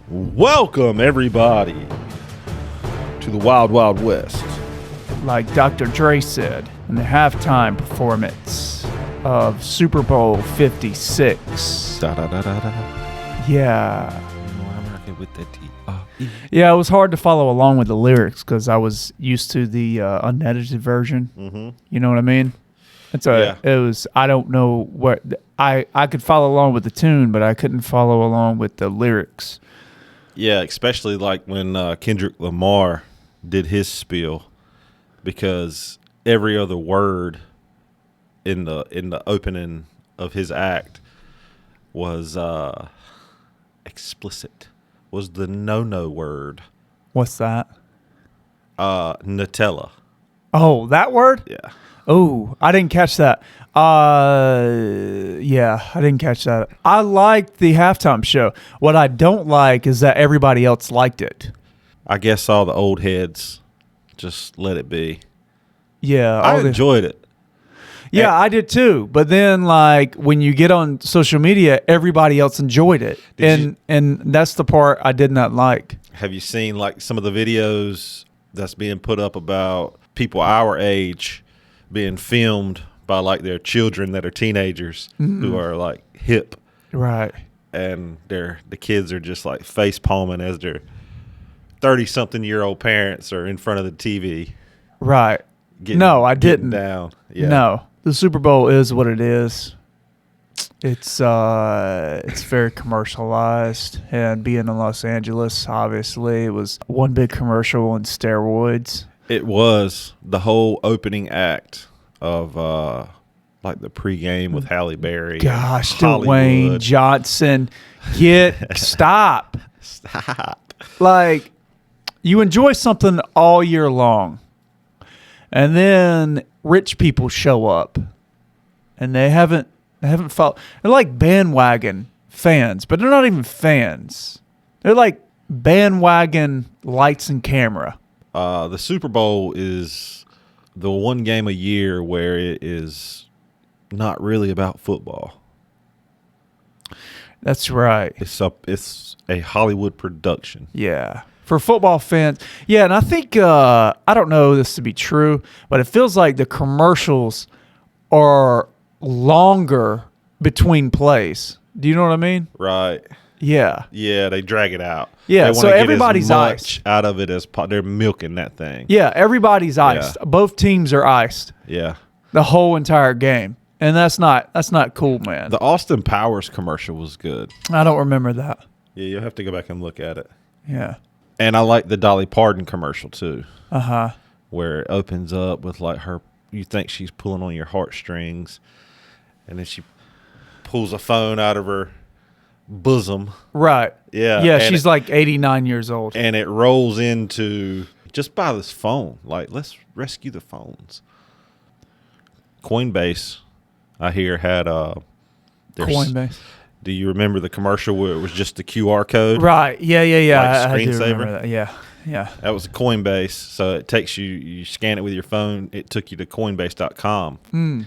Welcome, everybody, to the Wild Wild West. Like Dr. Dre said in the halftime performance of Super Bowl 56. Da, da, da, da, da. Yeah. I'm rocking with the T-R-E. Yeah, it was hard to follow along with the lyrics because I was used to the unedited version. Mm-hmm. You know what I mean? It was, I don't know what, I could follow along with the tune, but I couldn't follow along with the lyrics. Yeah, especially like when Kendrick Lamar did his spiel, because every other word in the opening of his act was explicit. Was the no word. What's that? Nutella. Oh, that word? Yeah. Oh, I didn't catch that. Yeah, I didn't catch that. I liked the halftime show. What I don't like is that everybody else liked it. I guess all the old heads just let it be. Yeah. I enjoyed it. Yeah, I did too. But then, like, when you get on social media, everybody else enjoyed it. And that's the part I did not like. Have you seen, like, some of the videos that's being put up about people our age being filmed by, like, their children that are teenagers who are, like, hip. Right. And the kids are just, like, face palming as their 30-something-year-old parents are in front of the TV. Right. No, I didn't. Down. Yeah. No. The Super Bowl is what it is. It's very commercialized, and being in Los Angeles, obviously, it was one big commercial on steroids. It was the whole opening act of like the pregame with Halle Berry. Gosh, Dwayne Johnson, stop. Like, you enjoy something all year long, and then rich people show up, and they haven't followed. They're like bandwagon fans, but they're not even fans. They're like bandwagon lights and camera. The Super Bowl is the one game a year where it is not really about football. That's right. It's a Hollywood production. Yeah. For football fans. Yeah, and I think, I don't know this to be true, but it feels like the commercials are longer between plays. Do you know what I mean? Right. Yeah. Yeah, they drag it out. Yeah, so everybody's as much iced out of it as they're milking that thing. Yeah, everybody's iced. Yeah. Both teams are iced. Yeah. The whole entire game. And that's not cool, man. The Austin Powers commercial was good. I don't remember that. Yeah, you'll have to go back and look at it. Yeah. And I like the Dolly Parton commercial too. Uh-huh. Where it opens up with like you think she's pulling on your heartstrings, and then she pulls a phone out of her bosom. Right. Yeah. Yeah, she's like 89 years old. And it rolls into, just buy this phone. Like, let's rescue the phones. Coinbase, I hear, had Coinbase. Do you remember the commercial where it was just the QR code? Right. Yeah. Like I do screensaver? remember that. Yeah. Yeah. That was Coinbase. So it takes you scan it with your phone. It took you to Coinbase.com.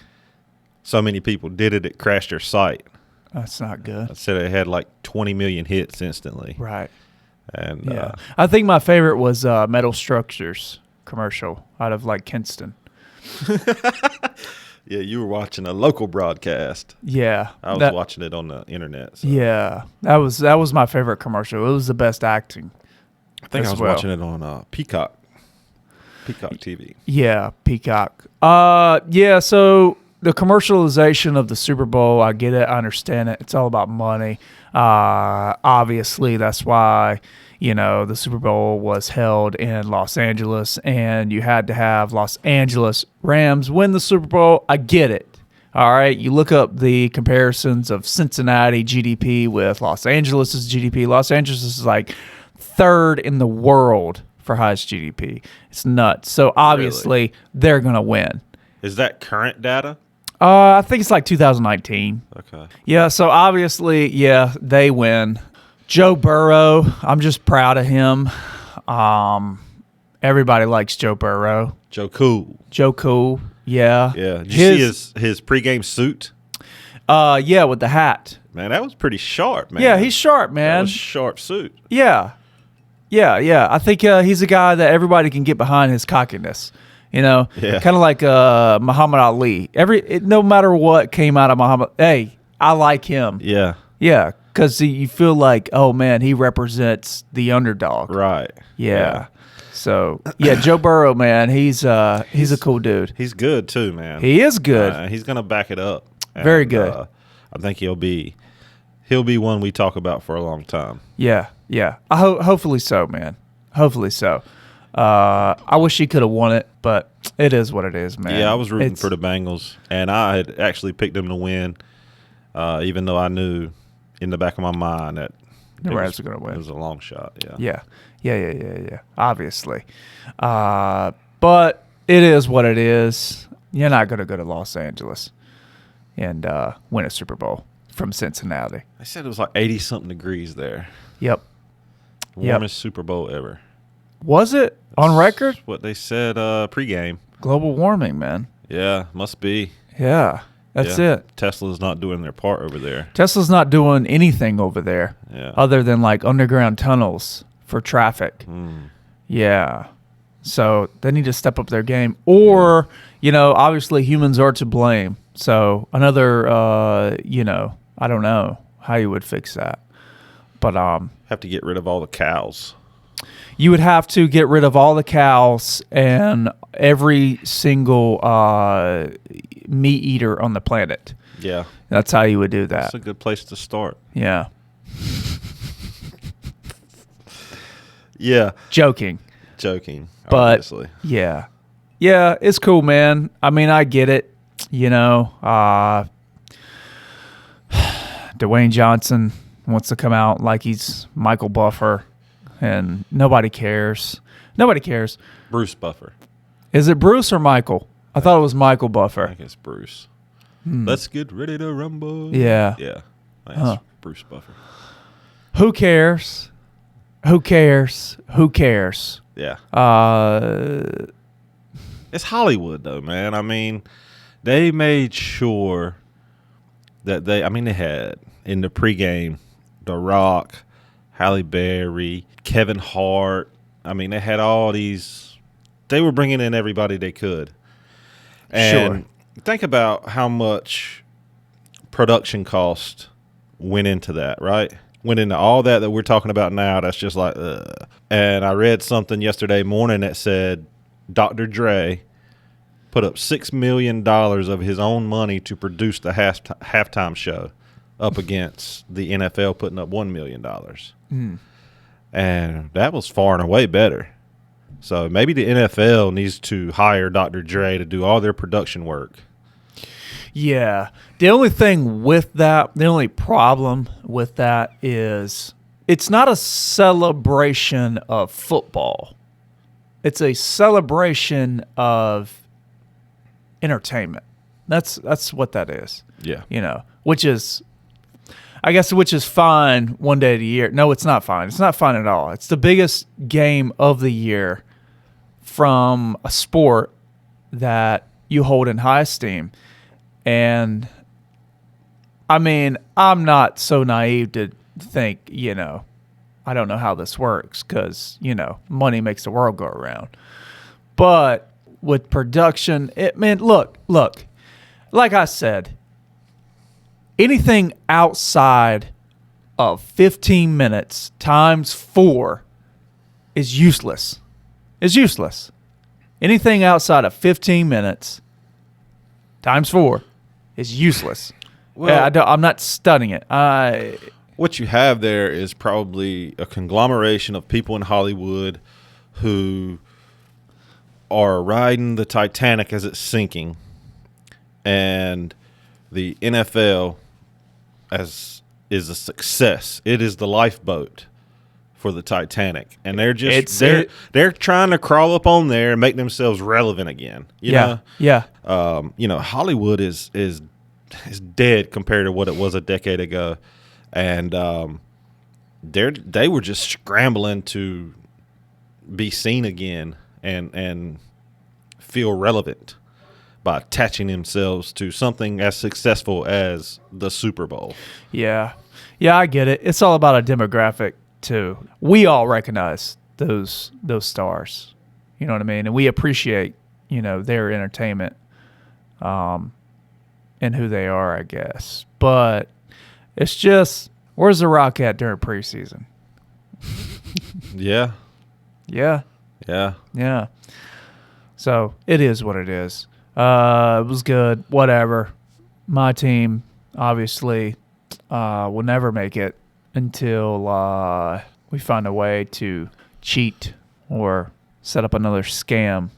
So many people did it crashed their site. That's not good. I said it had like 20 million hits instantly. Right. And yeah. I think my favorite was Metal Structures commercial out of like Kinston. Yeah, you were watching a local broadcast. Yeah. I was watching it on the internet. So. Yeah. That was my favorite commercial. It was the best acting. I think I was watching it on Peacock TV. Yeah, Peacock. Yeah, so the commercialization of the Super Bowl, I get it. I understand it. It's all about money. Obviously, that's why, the Super Bowl was held in Los Angeles, and you had to have Los Angeles Rams win the Super Bowl. I get it. All right, you look up the comparisons of Cincinnati GDP with Los Angeles's GDP. Los Angeles is like third in the world for highest GDP. It's nuts. So obviously they're going to win. Is that current data? I think it's like 2019. Okay. Yeah, so obviously, they win. Joe Burrow, I'm just proud of him. Everybody likes Joe Burrow. Joe Cool. Joe Cool. Yeah. Yeah. Did you see his pregame suit? Yeah, with the hat. Man, that was pretty sharp, man. Yeah, he's sharp, That man. was a sharp suit. Yeah. Yeah. I think he's a guy that everybody can get behind his cockiness. Yeah. Kind of like Muhammad Ali. No matter what came out of Muhammad, hey, I like him. Yeah. Yeah, because you feel like, oh man, he represents the underdog. Right. Yeah. So yeah, Joe Burrow, man, he's a cool dude. He's good too, man. He is good. He's gonna back it up. Very good. I think he'll be one we talk about for a long time. Yeah. Hopefully so, man. Hopefully so. I wish he could have won it, but it is what it is, man. Yeah, I was rooting for the Bengals, and I had actually picked them to win, even though I knew in the back of my mind that the Rams were going to win. It was a long shot. Yeah. Yeah. Obviously, but it is what it is. You're not going to go to Los Angeles and win a Super Bowl from Cincinnati. They said it was like 80-something degrees there. Yep. Warmest Super Bowl ever. Was it on record? That's what they said pregame. Global warming, man. Yeah, must be. Yeah, that's it. Tesla's not doing their part over there. Tesla's not doing anything over there other than like underground tunnels for traffic. Yeah. So they need to step up their game. Or, obviously humans are to blame. So another, I don't know how you would fix that. But have to get rid of all the cows. You would have to get rid of all the cows and every single meat eater on the planet. Yeah. That's how you would do that. That's a good place to start. Yeah. Yeah. Joking. But obviously. Yeah. Yeah, it's cool, man. I mean, I get it. Dwayne Johnson wants to come out like he's Michael Buffer. And nobody cares. Bruce Buffer. Is it Bruce or Michael? I thought it was Michael Buffer. I think it's Bruce. Let's get ready to rumble. Yeah. Yeah. I think it's Bruce Buffer. Who cares? Yeah. It's Hollywood, though, man. I mean, they made sure that they had in the pregame, The Rock, Halle Berry, Kevin Hart. I mean, they had all these. They were bringing in everybody they could. And think about how much production cost went into that, right? Went into all that we're talking about now. That's just like, ugh. And I read something yesterday morning that said Dr. Dre put up $6 million of his own money to produce the halftime show, up against the NFL putting up $1 million. And that was far and away better. So maybe the NFL needs to hire Dr. Dre to do all their production work. Yeah. The only problem with that is it's not a celebration of football. It's a celebration of entertainment. That's what that is. Yeah. Which is fine one day of the year. No, it's not fine. It's not fine at all. It's the biggest game of the year from a sport that you hold in high esteem. And I mean, I'm not so naive to think, I don't know how this works because, money makes the world go around. But with production, look, like I said, anything outside of 15 minutes times 4 is useless. Anything outside of 15 minutes times 4 is useless. Well, I'm not studying it. What you have there is probably a conglomeration of people in Hollywood who are riding the Titanic as it's sinking, and the NFL is a success. It is the lifeboat for the Titanic, and they're trying to crawl up on there and make themselves relevant again. You know? Hollywood is dead compared to what it was a decade ago, and they were just scrambling to be seen again and feel relevant by attaching themselves to something as successful as the Super Bowl. Yeah. Yeah, I get it. It's all about a demographic too. We all recognize those stars. You know what I mean? And we appreciate, their entertainment and who they are, I guess. But it's just, where's The Rock at during preseason? Yeah. Yeah. Yeah. Yeah. So it is what it is. It was good. Whatever. My team, obviously, will never make it until we find a way to cheat or set up another scam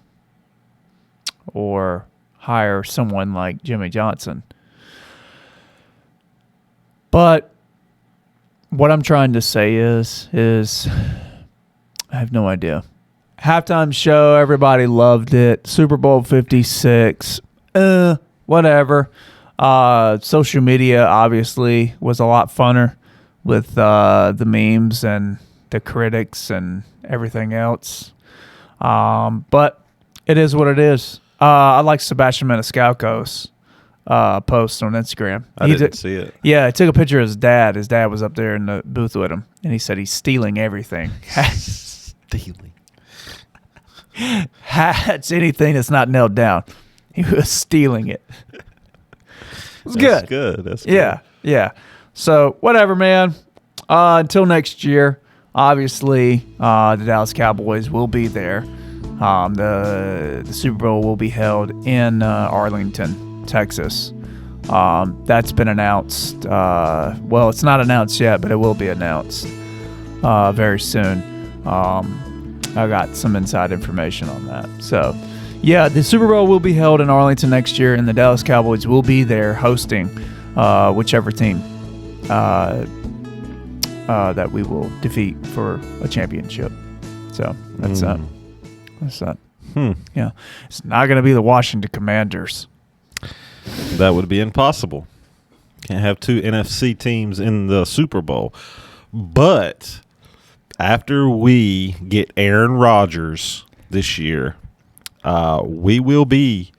or hire someone like Jimmy Johnson. But what I'm trying to say is I have no idea. Halftime show, everybody loved it. Super Bowl 56, whatever. Social media obviously was a lot funner with the memes and the critics and everything else. But it is what it is. I like Sebastian Maniscalco's post on Instagram. I didn't see it. Yeah, he took a picture of his dad. His dad was up there in the booth with him, and he said he's stealing everything. Stealing. Hats, anything that's not nailed down. He was stealing it. It was That's good. good. That's good. Yeah, yeah. So, whatever, man. Until next year, obviously, the Dallas Cowboys will be there. The Super Bowl will be held in Arlington, Texas. That's been announced. Well, it's not announced yet, but it will be announced very soon. I got some inside information on that. So, yeah, the Super Bowl will be held in Arlington next year, and the Dallas Cowboys will be there hosting whichever team that we will defeat for a championship. So, that's that. That's that. Yeah. It's not going to be the Washington Commanders. That would be impossible. Can't have two NFC teams in the Super Bowl. But after we get Aaron Rodgers this year, we will be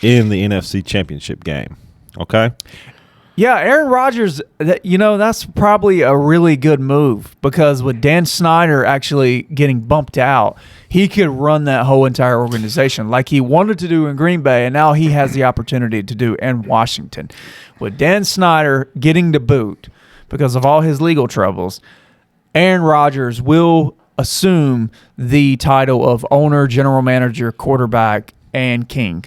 in the NFC Championship game. Okay? Yeah, Aaron Rodgers, that's probably a really good move because with Dan Snyder actually getting bumped out, he could run that whole entire organization like he wanted to do in Green Bay, and now he has the opportunity to do in Washington. With Dan Snyder getting the boot because of all his legal troubles, Aaron Rodgers will assume the title of owner, general manager, quarterback, and king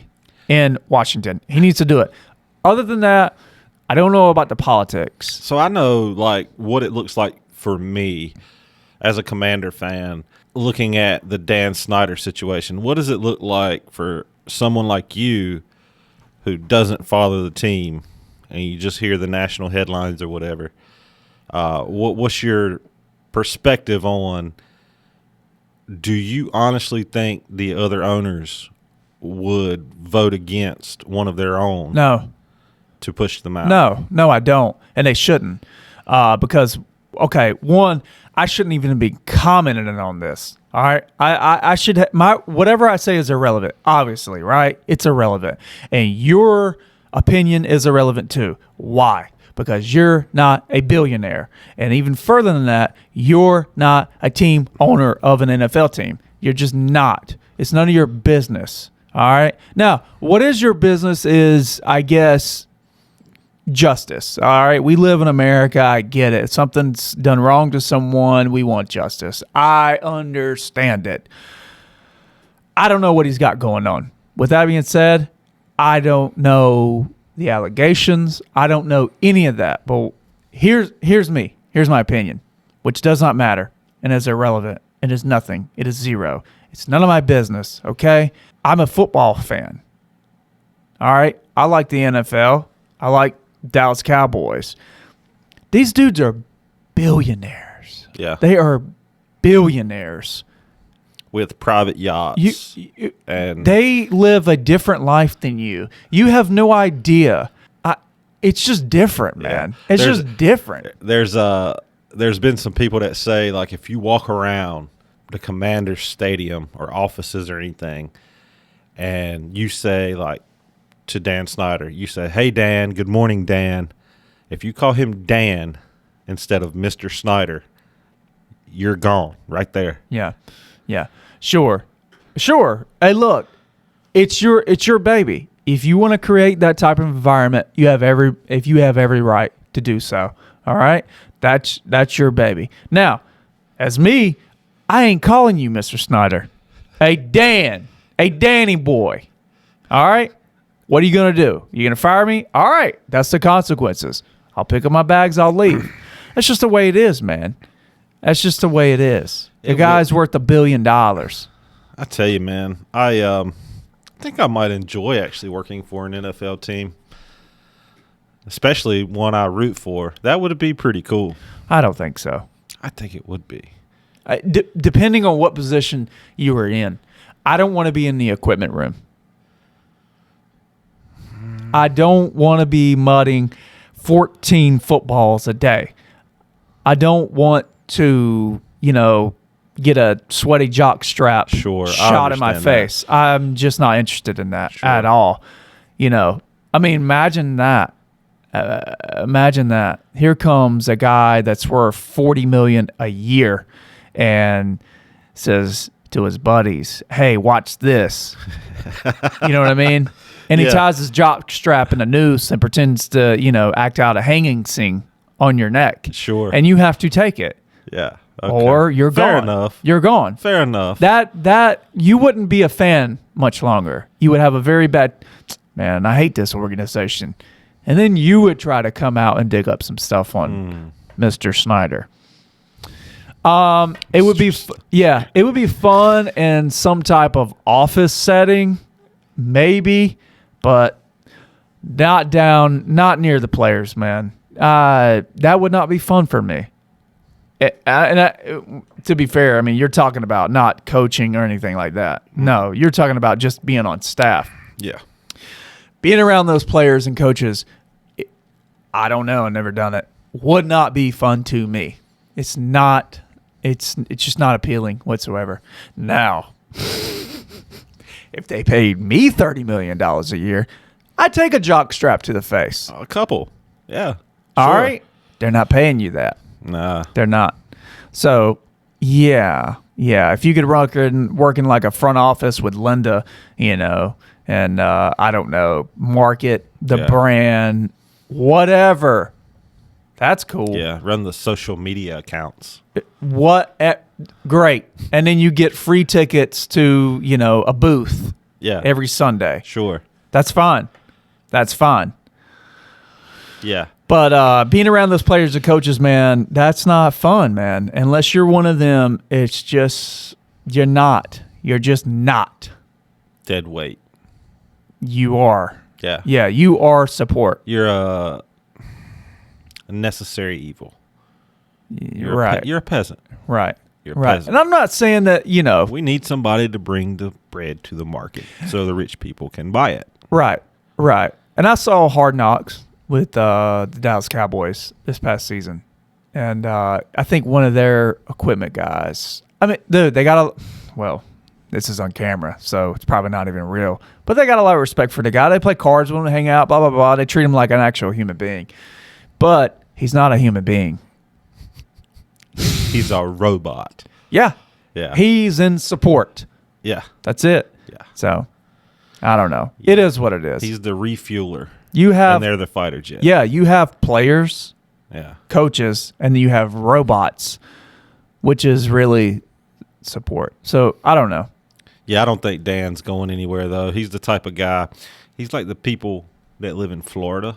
in Washington. He needs to do it. Other than that, I don't know about the politics. So I know what it looks like for me as a Commander fan looking at the Dan Snyder situation. What does it look like for someone like you who doesn't follow the team and you just hear the national headlines or whatever? What's your perspective on, do you honestly think the other owners would vote against one of their own? No. To push them out? No, I don't. And they shouldn't. Because, one, I shouldn't even be commenting on this. All right? I should whatever I say is irrelevant, obviously, right? It's irrelevant. And your opinion is irrelevant too. Why? Because you're not a billionaire. And even further than that, you're not a team owner of an NFL team. You're just not. It's none of your business. All right? Now, what is your business is, I guess, justice. All right. We live in America. I get it. If something's done wrong to someone, we want justice. I understand it. I don't know what he's got going on. With that being said, I don't know the allegations. I don't know any of that. But here's me. Here's my opinion, which does not matter and is irrelevant. It is nothing. It is zero. It's none of my business. Okay. I'm a football fan. All right. I like the NFL. I like Dallas Cowboys. These dudes are billionaires. Yeah. They are billionaires. With private yachts. And they live a different life than you. You have no idea. It's just different, man. Yeah. It's just different. There's been some people that say, if you walk around the Commander's stadium or offices or anything, and you say, like, to Dan Snyder, you say, "Hey, Dan, good morning, Dan." If you call him Dan instead of Mr. Snyder, you're gone right there. Yeah. Yeah. Sure. Hey, look, it's your baby. If you want to create that type of environment, you have every right to do so. All right? That's your baby. Now, as me, I ain't calling you Mr. Snyder. Hey, Dan. Hey, Danny boy. All right? What are you going to do? You going to fire me? All right. That's the consequences. I'll pick up my bags. I'll leave. That's just the way it is, man. That's just the way it is. The guy's worth $1 billion. I tell you, man, I think I might enjoy actually working for an NFL team, especially one I root for. That would be pretty cool. I don't think so. I think it would be. Depending on what position you are in. I don't want to be in the equipment room. I don't want to be mudding 14 footballs a day. I don't want to, get a sweaty jock strap shot in my face. That. I'm just not interested in that at all. Imagine that. Imagine that. Here comes a guy that's worth $40 million a year and says to his buddies, "Hey, watch this." You know what I mean? And he ties his jock strap in a noose and pretends to, act out a hanging scene on your neck. Sure. And you have to take it. Yeah. Okay. Or you're gone. Fair enough. You're gone. Fair enough. That you wouldn't be a fan much longer. You would have a very bad, man, I hate this organization. And then you would try to come out and dig up some stuff on Mr. Snyder. It would be it would be fun in some type of office setting, maybe, but not near the players, man. That would not be fun for me. To be fair, I mean, you're talking about not coaching or anything like that. No, you're talking about just being on staff. Yeah. Being around those players and coaches, I don't know, I've never done it, would not be fun to me. It's not. It's just not appealing whatsoever. Now, if they paid me $30 million a year, I'd take a jock strap to the face. A couple. Yeah. All right. They're not paying you that. Nah. They're not. So, yeah. If you could work in like a front office with Linda, and I don't know, market the brand, whatever. That's cool. Yeah, run the social media accounts. Great. And then you get free tickets to, a booth every Sunday. Sure. That's fine. Yeah. But being around those players and coaches, man, that's not fun, man. Unless you're one of them, it's just, you're not. You're just not. Dead weight. You are. Yeah. Yeah, you are support. You're a necessary evil. You're right. You're a peasant. Right. You're a peasant. And I'm not saying that, we need somebody to bring the bread to the market so the rich people can buy it. Right. And I saw Hard Knocks with the Dallas Cowboys this past season. And I think one of their equipment guys, dude, they got this is on camera, so it's probably not even real. But they got a lot of respect for the guy. They play cards with him, hang out, blah, blah, blah. They treat him like an actual human being. But he's not a human being. He's a robot. Yeah. Yeah. He's in support. Yeah. That's it. Yeah. So, I don't know. It is what it is. He's the refueler. And they're the fighter jet. Yeah, you have players, coaches, and you have robots, which is really support. So, I don't know. Yeah, I don't think Dan's going anywhere, though. He's the type of guy. He's like the people that live in Florida.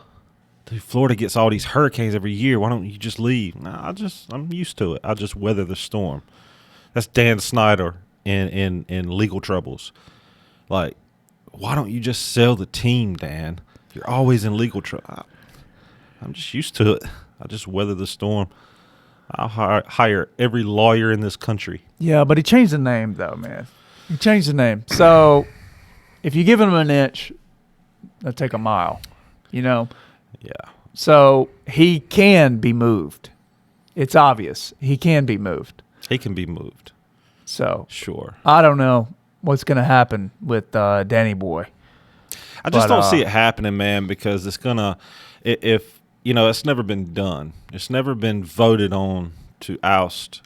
Dude, Florida gets all these hurricanes every year. Why don't you just leave? Nah, I'm used to it. I'll just weather the storm. That's Dan Snyder in legal troubles. Like, why don't you just sell the team, Dan? You're always in legal trouble. I'm just used to it. I'll just weather the storm. I'll hire every lawyer in this country. Yeah, but he changed the name, though, man. He changed the name. So if you give him an inch, they'll take a mile, Yeah. So he can be moved. It's obvious. He can be moved. He can be moved. So Sure. I don't know what's going to happen with Danny Boy. I just But, don't see it happening, man, because it's gonna. If you know, it's never been done. It's never been voted on to oust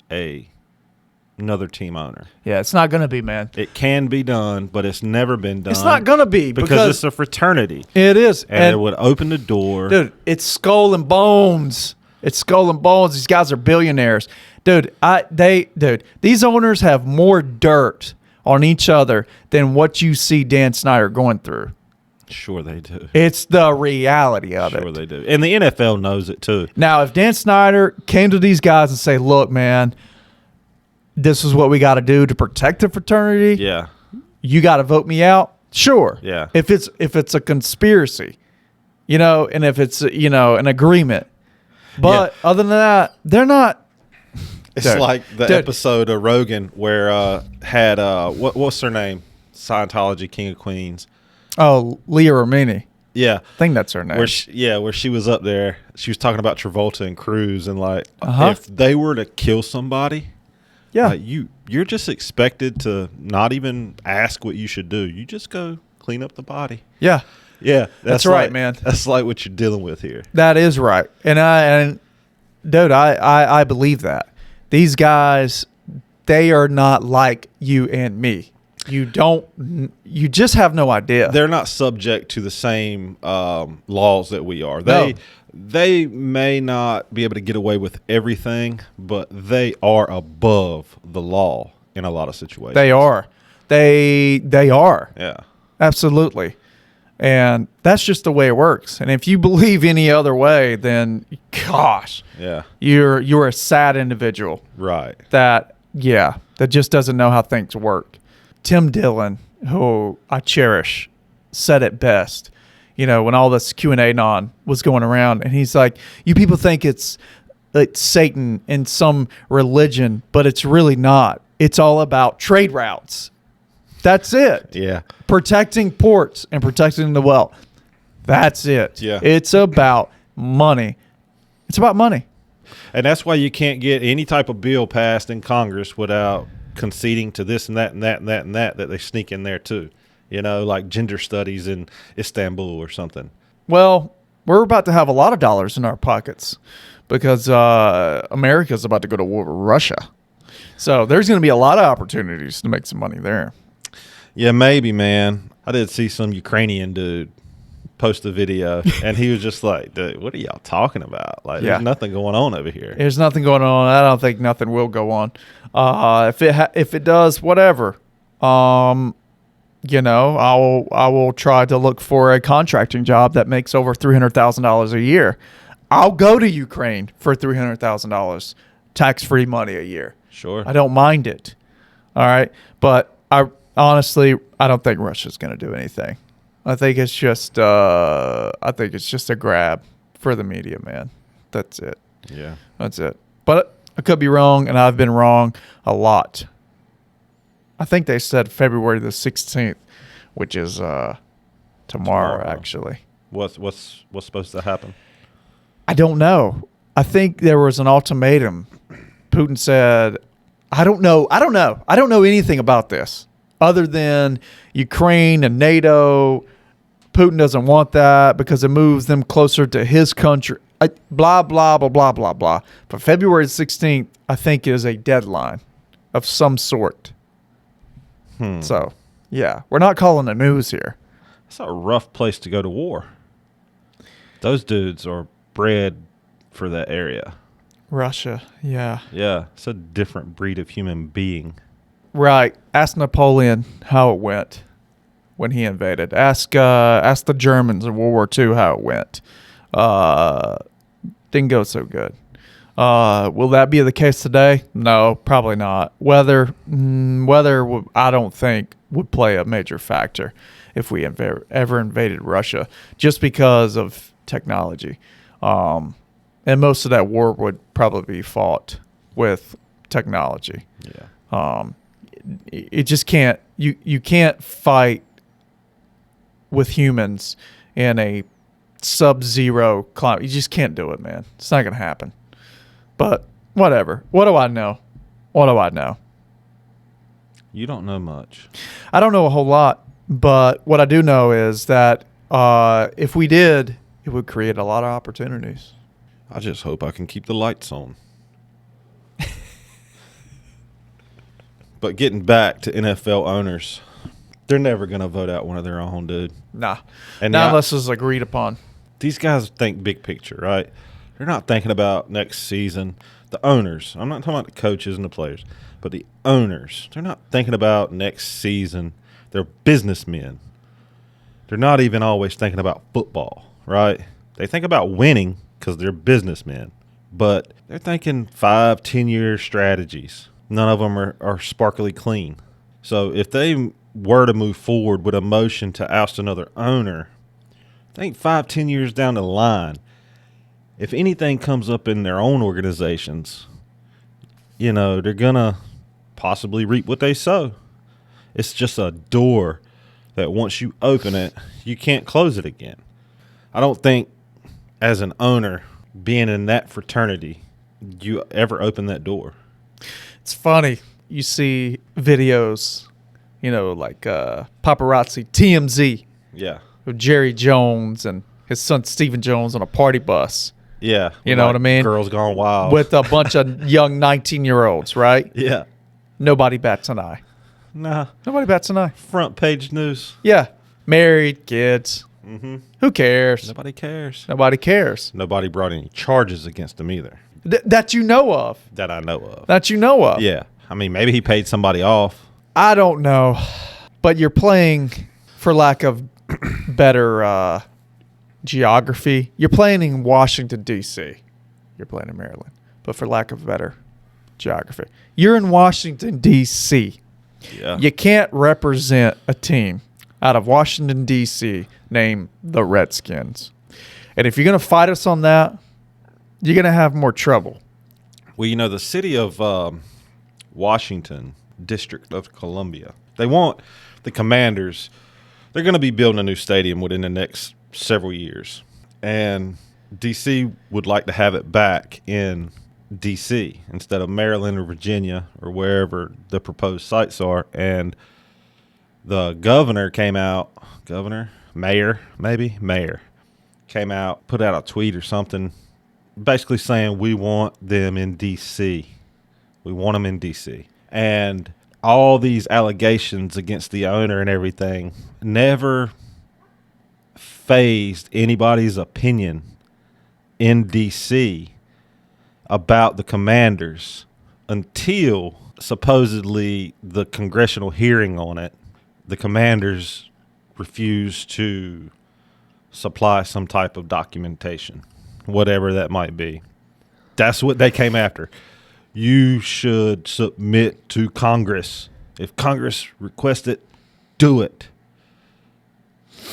another team owner. Yeah, it's not going to be, man. It can be done, but it's never been done. It's not going to be because it's a fraternity. It is. And it would open the door. Dude, it's skull and bones. It's skull and bones. These guys are billionaires. Dude, these owners have more dirt on each other than what you see Dan Snyder going through. Sure they do. It's the reality of it. Sure they do. And the NFL knows it too. Now, if Dan Snyder came to these guys and say, look, man, this is what we got to do to protect the fraternity. Yeah. You got to vote me out. Sure. Yeah. If it's a conspiracy, and if it's, an agreement. But other than that, they're not. It's like the episode of Rogan where had what's her name? Scientology King of Queens. Oh, Leah Remini. Yeah. I think that's her name. Where she was up there. She was talking about Travolta and Cruz and if they were to kill somebody, you're just expected to not even ask what you should do. You just go clean up the body. Yeah. Yeah. That's right, man. That's like what you're dealing with here. That is right. And dude, I believe that. These guys, they are not like you and me. You just have no idea. They're not subject to the same laws that we are. No. They may not be able to get away with everything, but they are above the law in a lot of situations. They are. They are. Yeah. Absolutely. And that's just the way it works. And if you believe any other way, then gosh, yeah, you're a sad individual. Right. That just doesn't know how things work. Tim Dillon, who I cherish, said it best. When all this QAnon was going around, and he's like, "You people think it's Satan in some religion, but it's really not. It's all about trade routes. That's it. Yeah. Protecting ports and protecting the wealth. That's it. Yeah. It's about money. It's about money. And that's why you can't get any type of bill passed in Congress without conceding to this and that and that and that and that they sneak in there too. Like gender studies in Istanbul or something. Well, we're about to have a lot of dollars in our pockets because America's about to go to war with Russia. So there's going to be a lot of opportunities to make some money there. Yeah, maybe, man. I did see some Ukrainian dude post a video, and he was just like, dude, what are y'all talking about? Like, there's nothing going on over here. There's nothing going on. I don't think nothing will go on. If it does, whatever. I will try to look for a contracting job that makes over $300,000 a year. I'll go to Ukraine for $300,000 tax-free money a year. Sure. I don't mind it. All right. But honestly, I don't think Russia's going to do anything. I think it's just a grab for the media, man. That's it. Yeah. That's it. But I could be wrong, and I've been wrong a lot. I think they said February the 16th, which is tomorrow, actually. What's supposed to happen? I don't know. I think there was an ultimatum. Putin said, I don't know anything about this other than Ukraine and NATO. Putin doesn't want that because it moves them closer to his country. Blah, blah, blah, blah, blah, blah. But February 16th, I think, is a deadline of some sort. So, yeah, we're not calling the news here. It's a rough place to go to war. Those dudes are bred for that area. Russia, yeah. Yeah, it's a different breed of human being. Right. Ask Napoleon how it went when he invaded. Ask the Germans in World War II how it went. Didn't go so good. Will that be the case today? No, probably not. Weather, I don't think would play a major factor if we ever invaded Russia, just because of technology. And most of that war would probably be fought with technology. Yeah. It just can't. You can't fight with humans in a sub-zero climate. You just can't do it, man. It's not gonna happen. But whatever. What do I know? You don't know much. I don't know a whole lot, but what I do know is that if we did, it would create a lot of opportunities. I just hope I can keep the lights on. But getting back to NFL owners, they're never going to vote out one of their own, dude. Nah. And Not unless it's agreed upon. These guys think big picture, right? They're not thinking about next season. The owners, I'm not talking about the coaches and the players, but the owners, they're not thinking about next season. They're businessmen. They're not even always thinking about football, right? They think about winning because they're businessmen, but they're thinking 5, 10-year strategies. None of them are sparkly clean. So if they were to move forward with a motion to oust another owner, I think 5, 10 years down the line, if anything comes up in their own organizations, they're going to possibly reap what they sow. It's just a door that once you open it, you can't close it again. I don't think as an owner, being in that fraternity, you ever open that door. It's funny. You see videos, like paparazzi, TMZ, Yeah. of Jerry Jones and his son Stephen Jones on a party bus. Yeah. You know what I mean? Girls Gone Wild. With a bunch of young 19-year-olds, right? Yeah. Nobody bats an eye. Nah. Nobody bats an eye. Front page news. Yeah. Married, kids. Mm-hmm. Who cares? Nobody cares. Nobody cares. Nobody brought any charges against him either. That you know of. That I know of. That you know of. Yeah. I mean, maybe he paid somebody off. I don't know. But you're playing, for lack of better geography, you're playing in Washington, D.C. You're playing in Maryland. But for lack of better geography, you're in Washington, D.C. Yeah. You can't represent a team out of Washington, D.C. named the Redskins. And if you're going to fight us on that, you're going to have more trouble. Well, the city of Washington, District of Columbia, they want the Commanders. They're going to be building a new stadium within the next several years. And D.C. would like to have it back in D.C. instead of Maryland or Virginia or wherever the proposed sites are. And the mayor came out, put out a tweet or something, basically saying we want them in D.C. We want them in D.C. And all these allegations against the owner and everything never phased anybody's opinion in D.C. about the Commanders until supposedly the congressional hearing on it. The Commanders refused to supply some type of documentation, whatever that might be. That's what they came after. You should submit to Congress. If Congress requests it, do it.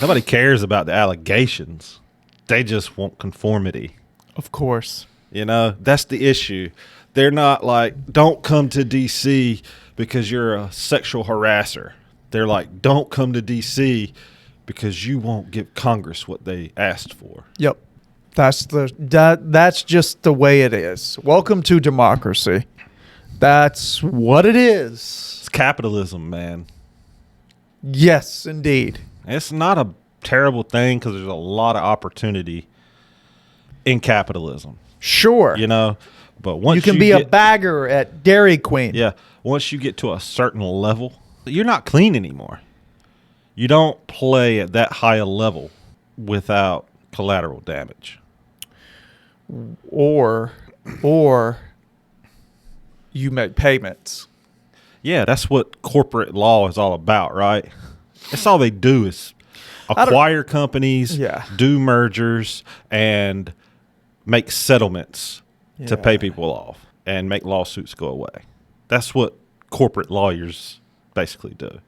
Nobody cares about the allegations. They just want conformity. Of course. That's the issue. They're not like, don't come to D.C. because you're a sexual harasser. They're like, don't come to D.C. because you won't give Congress what they asked for. Yep. That's just the way it is. Welcome to democracy. That's what it is. It's capitalism, man. Yes, indeed. It's not a terrible thing because there's a lot of opportunity in capitalism. Sure. But once you can be a bagger at Dairy Queen. Yeah. Once you get to a certain level, you're not clean anymore. You don't play at that high a level without collateral damage. Or you make payments. Yeah, that's what corporate law is all about, right? That's all they do is acquire companies, do mergers, and make settlements to pay people off and make lawsuits go away. That's what corporate lawyers basically do.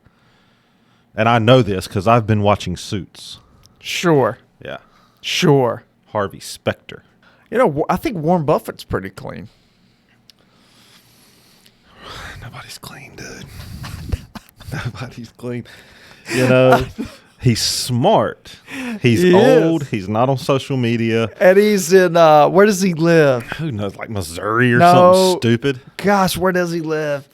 And I know this because I've been watching Suits. Sure. Yeah. Sure. Harvey Specter. I think Warren Buffett's pretty clean. Nobody's clean, dude. Nobody's clean. He's smart. He's old. He's not on social media. And he's in, where does he live? Who knows, like Missouri or something stupid? Gosh, where does he live?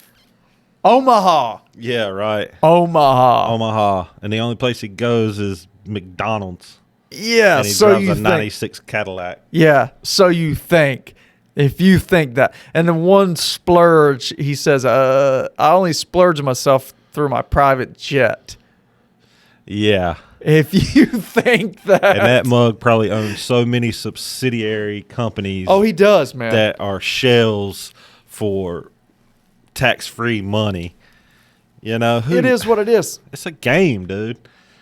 Omaha. Yeah, right. Omaha. Omaha. And the only place he goes is McDonald's. Yeah, And he so drives you a think. 96 Cadillac. Yeah, so you think. If you think that. And then one splurge, he says, I only splurge myself through my private jet. Yeah. If you think that. And that mug probably owns so many subsidiary companies Oh, he does, man. that are shells for tax-free money. You know, It is what it is. It's a game, dude.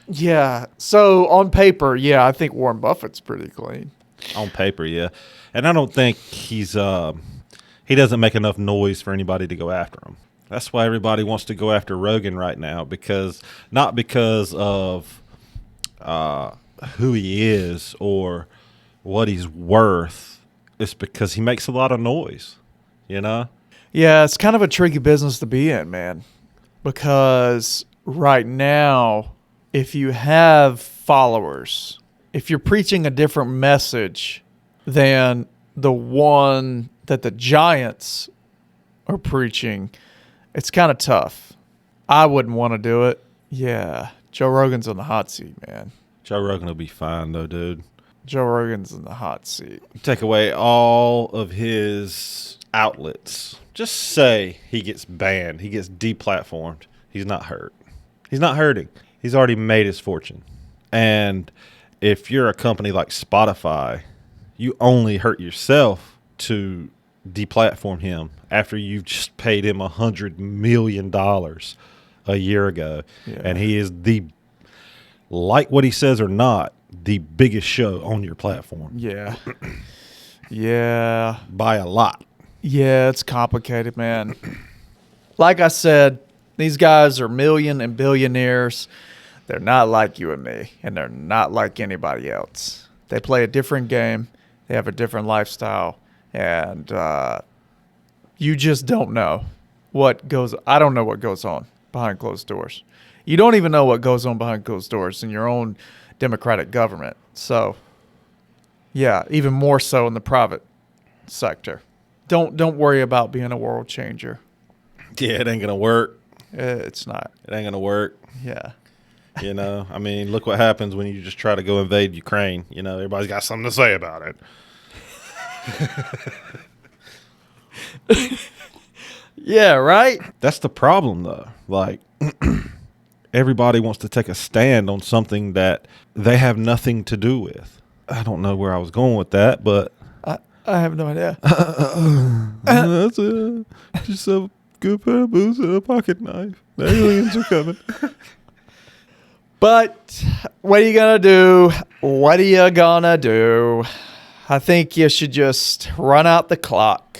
Yeah. So on paper, yeah, I think Warren Buffett's pretty clean. On paper, yeah. And I don't think he doesn't make enough noise for anybody to go after him. That's why everybody wants to go after Rogan right now, not because of who he is or what he's worth. It's because he makes a lot of noise, you know? Yeah, it's kind of a tricky business to be in, man. Because right now, if you have followers, if you're preaching a different message than the one that the giants are preaching, it's kind of tough. I wouldn't want to do it. Yeah, Joe Rogan's on the hot seat, man. Joe Rogan will be fine, though, dude. Joe Rogan's in the hot seat. Take away all of his outlets. Just say he gets banned. He gets deplatformed. He's not hurt. He's not hurting. He's already made his fortune. And if you're a company like Spotify, you only hurt yourself to deplatform him after you've just paid him $100 million a year ago. Yeah. And he is like what he says or not, the biggest show on your platform. Yeah. Yeah. By a lot. Yeah, it's complicated, man. Like I said, these guys are million and billionaires. They're not like you and me, and they're not like anybody else. They play a different game. They have a different lifestyle, and you just don't know what goes. I don't know what goes on behind closed doors. You don't even know what goes on behind closed doors in your own democratic government. So, yeah, even more so in the private sector. Don't worry about being a world changer. Yeah, it ain't gonna work. It's not. It ain't gonna work. Yeah. You know, I mean, look what happens when you just try to go invade Ukraine. You know, everybody's got something to say about it. Yeah, right? That's the problem, though. Like, everybody wants to take a stand on something that they have nothing to do with. I don't know where I was going with that, but I have no idea. that's just a good pair of boots and a pocket knife. The aliens are coming. But what are you going to do? What are you going to do? I think you should just run out the clock.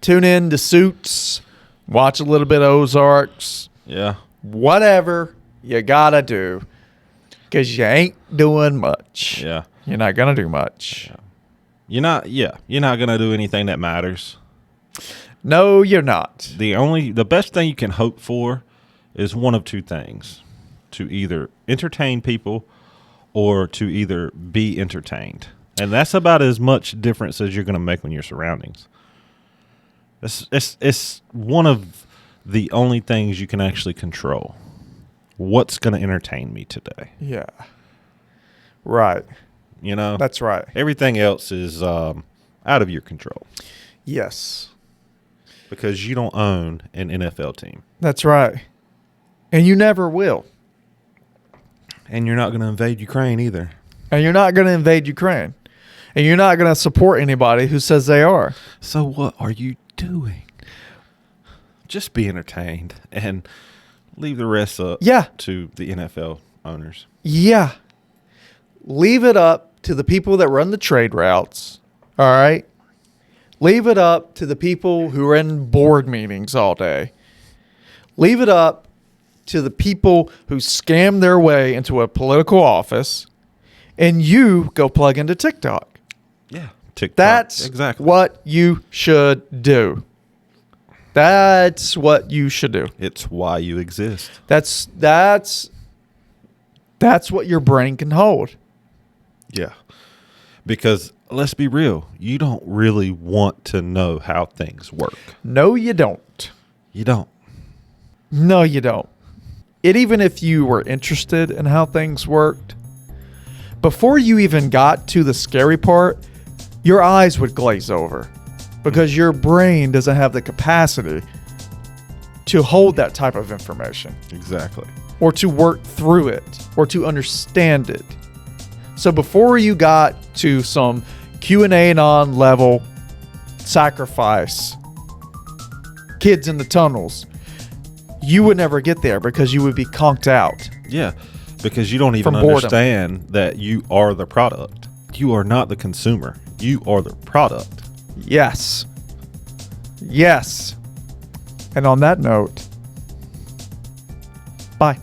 Tune in to Suits. Watch a little bit of Ozarks. Yeah. Whatever you got to do. Because you ain't doing much. Yeah. You're not going to do much. Yeah. You're not going to do anything that matters. No, you're not. The best thing you can hope for is one of two things: to either entertain people or to either be entertained. And that's about as much difference as you're going to make on your surroundings. It's one of the only things you can actually control. What's going to entertain me today? Yeah. Right. You know? That's right. Everything else is out of your control. Yes. Because you don't own an NFL team. That's right. And you never will. And you're not going to invade Ukraine either. And you're not going to invade Ukraine. And you're not going to support anybody who says they are. So what are you doing? Just be entertained and leave the rest up to the NFL owners. Yeah. Leave it up to the people that run the trade routes. All right? Leave it up to the people who are in board meetings all day. Leave it up to the people who scam their way into a political office. And you go plug into TikTok. Yeah. TikTok. That's exactly what you should do. That's what you should do. It's why you exist. That's what your brain can hold. Yeah. Because let's be real, you don't really want to know how things work. No, you don't. You don't. No, you don't. Even if you were interested in how things worked, before you even got to the scary part, your eyes would glaze over because your brain doesn't have the capacity to hold that type of information Exactly. or to work through it or to understand it. So before you got to some QAnon level sacrifice, kids in the tunnels, you would never get there because you would be conked out. Yeah, because you don't even From boredom. understand that you are the product. You are not the consumer. You are the product. Yes. Yes. And on that note, bye.